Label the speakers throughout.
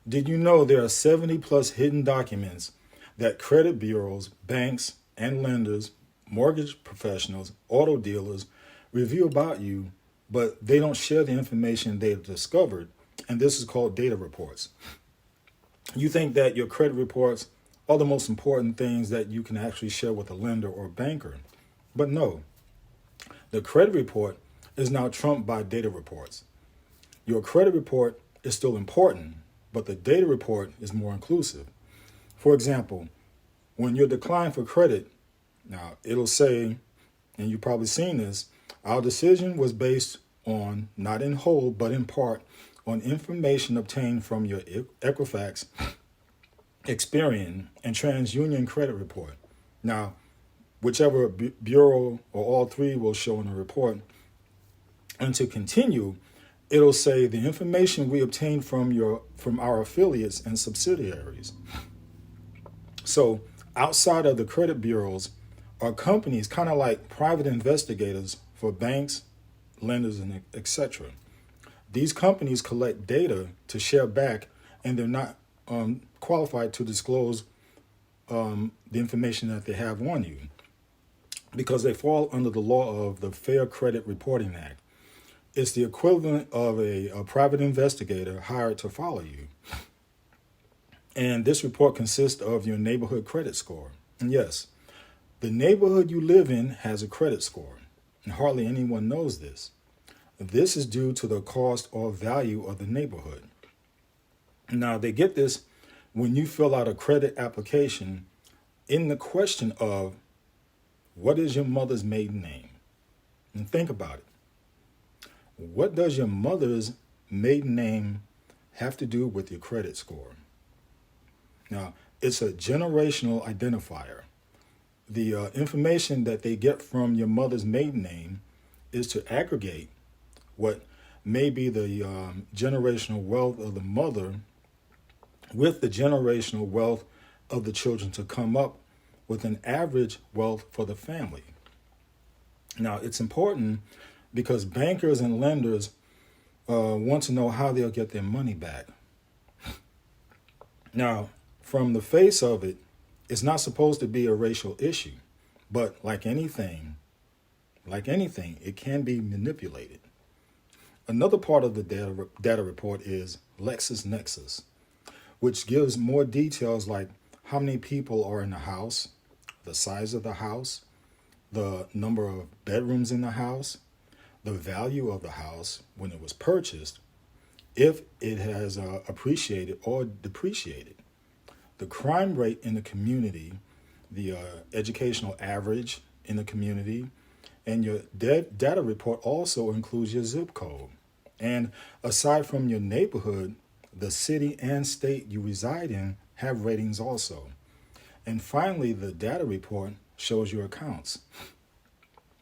Speaker 1: Did you know there are 70 plus hidden documents that credit bureaus, banks, and lenders, mortgage professionals, auto dealers review about you, but they don't share the information they've discovered? And this is called data reports. You think that your credit reports are the most important things that you can actually share with a lender or banker. But no, the credit report is now trumped by data reports. Your credit report is still important, but the data report is more inclusive. For example, when you're declined for credit, now it'll say, and you've probably seen this, our decision was based on, not in whole, but in part, on information obtained from your Equifax, Experian, and TransUnion credit report. Now, whichever bureau or all three will show in the report. And to continue, it'll say the information we obtained from our affiliates and subsidiaries. So outside of the credit bureaus are companies kind of like private investigators for banks, lenders, and etc. These companies collect data to share back, and they're not qualified to disclose the information that they have on you because they fall under the law of the Fair Credit Reporting Act. It's the equivalent of a private investigator hired to follow you. And this report consists of your neighborhood credit score. And yes, the neighborhood you live in has a credit score, and hardly anyone knows this. This is due to the cost or value of the neighborhood. Now, they get this when you fill out a credit application in the question of, what is your mother's maiden name? And think about it. What does your mother's maiden name have to do with your credit score? Now, it's a generational identifier. The information that they get from your mother's maiden name is to aggregate what may be the generational wealth of the mother with the generational wealth of the children to come up with an average wealth for the family. Now, it's important because bankers and lenders want to know how they'll get their money back. Now, from the face of it, it's not supposed to be a racial issue, but like anything, it can be manipulated. Another part of the data report is LexisNexis, which gives more details like how many people are in the house, the size of the house, the number of bedrooms in the house, the value of the house when it was purchased, if it has appreciated or depreciated, the crime rate in the community, the educational average in the community, and your data report also includes your zip code. And aside from your neighborhood, the city and state you reside in have ratings also. And finally, the data report shows your accounts.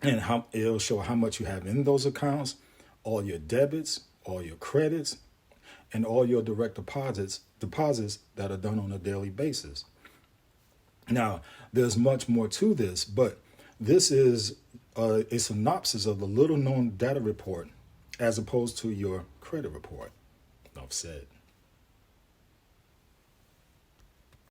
Speaker 1: And it'll show how much you have in those accounts, all your debits, all your credits, and all your direct deposits that are done on a daily basis. Now, there's much more to this, but this is a synopsis of the little known data report as opposed to your credit report. Enough said.